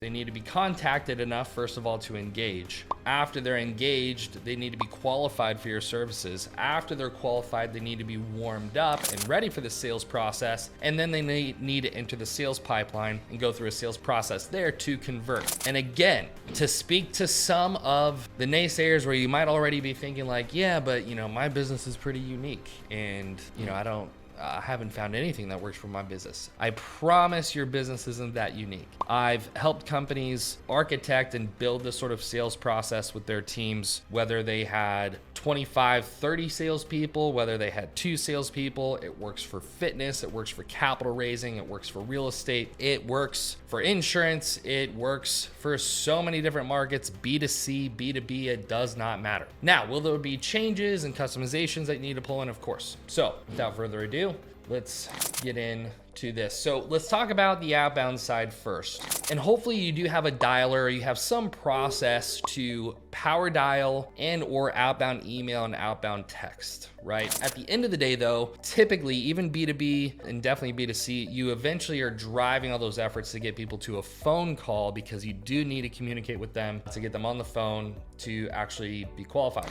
They need to be contacted enough, first of all, to engage. After they're engaged, they need to be qualified for your services. After they're qualified, they need to be warmed up and ready for the sales process. And then they need to enter the sales pipeline and go through a sales process there to convert. And again, to speak to some of the naysayers where you might already be thinking like, yeah, but my business is pretty unique and I haven't found anything that works for my business. I promise your business isn't that unique. I've helped companies architect and build this sort of sales process with their teams, whether they had 25, 30 salespeople, whether they had 2 salespeople. It works for fitness, it works for capital raising, it works for real estate, it works for insurance, it works for so many different markets, B2C, B2B, it does not matter. Now, will there be changes and customizations that you need to pull in? Of course. So without further ado, let's get into this. So let's talk about the outbound side first. And hopefully you do have a dialer, or you have some process to power dial and or outbound email and outbound text, right? At the end of the day though, typically even B2B and definitely B2C, you eventually are driving all those efforts to get people to a phone call because you do need to communicate with them to get them on the phone to actually be qualified.